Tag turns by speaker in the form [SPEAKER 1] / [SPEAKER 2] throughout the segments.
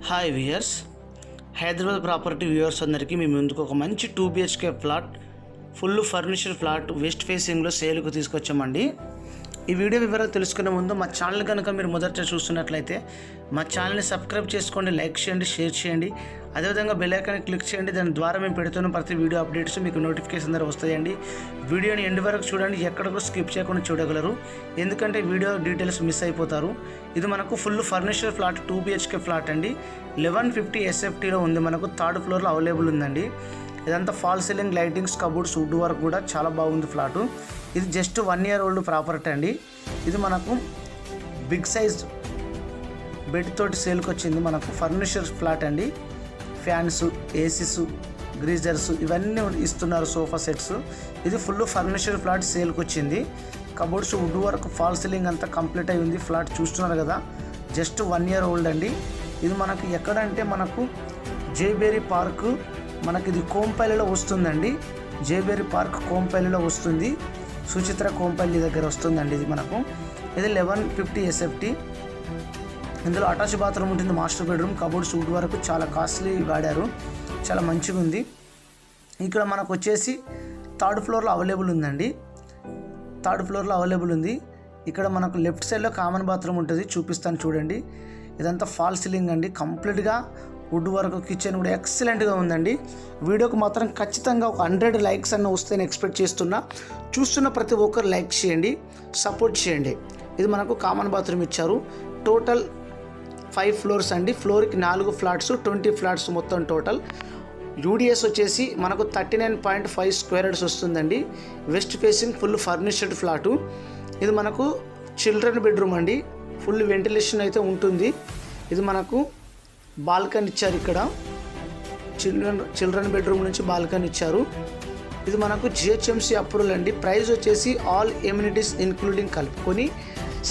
[SPEAKER 1] Hi viewers, Hyderabad property viewers అందరికీ మీ ముందుకు ఒక మంచి 2 BHK flat, full furniture flat west ఫేసింగ్లో సేల్కు తీసుకొచ్చామండి. ఈ వీడియో వివరాలు తెలుసుకునే ముందు మా ఛానల్ కనుక మీరు మొదట చూస్తున్నట్లయితే మా ఛానల్ని సబ్స్క్రైబ్ చేసుకోండి, లైక్ చేయండి, షేర్ చేయండి. అదేవిధంగా బెల్ ఐకాన్ని క్లిక్ చేయండి. దాని ద్వారా మేము పెడుతున్న ప్రతి వీడియో అప్డేట్స్ మీకు నోటిఫికేషన్ ద్వారా వస్తాయండి. వీడియోని ఎండ్ వరకు చూడండి, ఎక్కడికో స్కిప్ చేయకుండా చూడగలరు, ఎందుకంటే వీడియో డీటెయిల్స్ మిస్ అయిపోతారు. ఇది మనకు full furniture flat 2 BHK flat అండి. 1150 SFTలో ఉంది. మనకు 3rd ఫ్లోర్లో అవైలబుల్ ఉందండి. ఇదంతా fall ceiling, lightings, cupboards, wood work కూడా చాలా బాగుంది ఫ్లాటు. ఇది జస్ట్ 1 year ఓల్డ్ ప్రాపర్టీ అండి. ఇది మనకు బిగ్ సైజ్ బెడ్ తోటి సేల్కి వచ్చింది. మనకు ఫర్నిచర్ ఫ్లాట్ అండి. ఫ్యాన్స్, ఏసీస్, గ్రీజర్స్ ఇవన్నీ ఇస్తున్నారు, సోఫా సెట్స్. ఇది ఫుల్ ఫర్నిచర్ ఫ్లాట్ సేల్కి వచ్చింది. Cupboards, wood work, fall ceiling అంతా కంప్లీట్ అయి ఉంది. ఫ్లాట్ చూస్తున్నారు కదా, జస్ట్ 1 year ఓల్డ్ అండి. ఇది మనకు ఎక్కడంటే మనకు జేబేరీ పార్క్, మనకి ఇది కోంపల్లిలో వస్తుందండి. జేబేరీ పార్క్ కోంపల్లిలో వస్తుంది, సుచిత్ర కోంపల్లి దగ్గర వస్తుందండి. ఇది మనకు ఇది 1150 SFT. ఇందులో అటాచ్ బాత్రూమ్ ఉంటుంది, మాస్టర్ బెడ్రూమ్, కబోర్డ్స్, వుడ్ వరకు చాలా కాస్ట్లీ వాడారు, చాలా మంచిగా ఉంది. ఇక్కడ మనకు వచ్చేసి 3rd ఫ్లోర్లో అవైలబుల్ ఉందండి. 3rd ఫ్లోర్లో అవైలబుల్ ఉంది. ఇక్కడ మనకు లెఫ్ట్ సైడ్లో కామన్ బాత్రూమ్ ఉంటుంది, చూపిస్తాను చూడండి. ఇదంతా ఫాల్ సీలింగ్ అండి, కంప్లీట్గా వుడ్ వర్క్, కిచెన్ కూడా ఎక్సలెంట్గా ఉందండి. వీడియోకి మాత్రం ఖచ్చితంగా ఒక 100 likes అన్న వస్తే ఎక్స్పెక్ట్ చేస్తున్నా. చూస్తున్న ప్రతి ఒక్కరు లైక్ చేయండి, సపోర్ట్ చేయండి. ఇది మనకు కామన్ బాత్రూమ్ ఇచ్చారు. టోటల్ 5 floors అండి. ఫ్లోర్కి 4 ఫ్లాట్స్, 20 ఫ్లాట్స్ మొత్తం టోటల్. యూడిఎస్ వచ్చేసి మనకు 39.5 square yards వస్తుందండి. West facing full ఫర్నిచర్డ్ flat. ఇది మనకు చిల్డ్రన్ బెడ్రూమ్ అండి. ఫుల్ వెంటిలేషన్ అయితే ఉంటుంది. ఇది మనకు బాల్కనీ ఇచ్చారు. ఇక్కడ చిల్డ్రన్ బెడ్రూమ్ నుంచి బాల్కనీ ఇచ్చారు. ఇది మనకు GHMC అప్రూవల్ అండి. ప్రైస్ వచ్చేసి ఆల్ ఎమ్యూనిటీస్ ఇంక్లూడింగ్ కలుపుకొని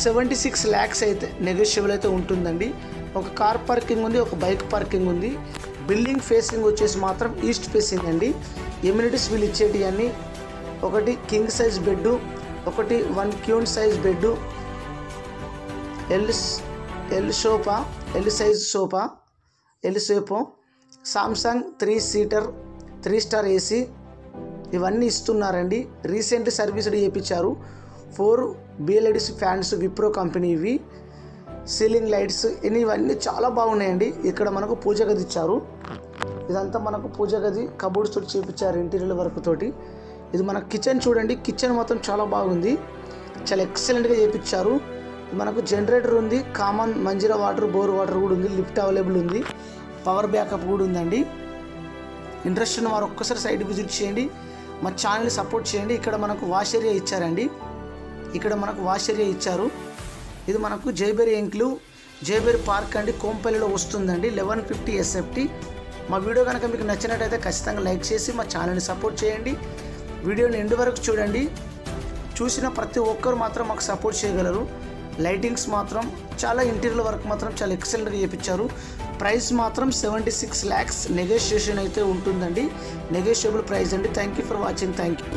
[SPEAKER 1] 76 lakhs అయితే నెగోషియబుల్ అయితే ఉంటుందండి. ఒక కార్ పార్కింగ్ ఉంది, ఒక బైక్ పార్కింగ్ ఉంది. బిల్డింగ్ ఫేసింగ్ వచ్చేసి మాత్రం ఈస్ట్ ఫేసింగ్ అండి. ఎమ్యూనిటీస్ వీళ్ళు ఇచ్చేటి అన్నీ, ఒకటి కింగ్ సైజ్ బెడ్, ఒకటి 1 queen size bed, L size sofa, Samsung 3-seater 3-star AC ఇవన్నీ ఇస్తున్నారండి. రీసెంట్ సర్వీస్ చేయించారు. 4 BLEDs ఫ్యాన్స్, విప్రో కంపెనీ ఇవి. సీలింగ్ లైట్స్ ఇవన్నీ చాలా బాగున్నాయండి. ఇక్కడ మనకు పూజ గది ఇచ్చారు. ఇదంతా మనకు పూజ గది, కబోర్డ్స్ తోటి చేయించారు, ఇంటీరియర్ వర్క్ తోటి. ఇది మన కిచెన్ చూడండి, కిచెన్ మొత్తం చాలా బాగుంది, చాలా ఎక్సలెంట్గా చేయించారు. మనకు జనరేటర్ ఉంది, common Manjeera water, bore water కూడా ఉంది, లిఫ్ట్ అవైలబుల్ ఉంది, పవర్ బ్యాకప్ కూడా ఉందండి. ఇంట్రెస్ట్ ఉన్న వారు ఒక్కసారి సైట్ విజిట్ చేయండి, మా ఛానల్ని సపోర్ట్ చేయండి. ఇక్కడ మనకు వాష్ ఏరియా ఇచ్చారండి. ఇక్కడ మనకు వాష్ ఏరియా ఇచ్చారు. ఇది మనకు జేబేరీ పార్క్ అండి, కోంపల్లిలో వస్తుందండి. 1150 SFT. మా వీడియో కనుక మీకు నచ్చినట్టయితే ఖచ్చితంగా లైక్ చేసి మా ఛానల్ని సపోర్ట్ చేయండి. వీడియోని ఎండ్ వరకు చూడండి. చూసిన ప్రతి ఒక్కరు మాత్రం మాకు సపోర్ట్ చేయగలరు. లైటింగ్స్ మాత్రం చాలా, ఇంటీరియర్ వర్క్ మాత్రం చాలా ఎక్సలెంట్గా చేయించారు. ప్రైస్ మాత్రం 76 lakhs నెగోషియేషన్ అయితే ఉంటుందండి. నెగోషియబుల్ ప్రైస్ అండి. Thank you for watching. Thank you.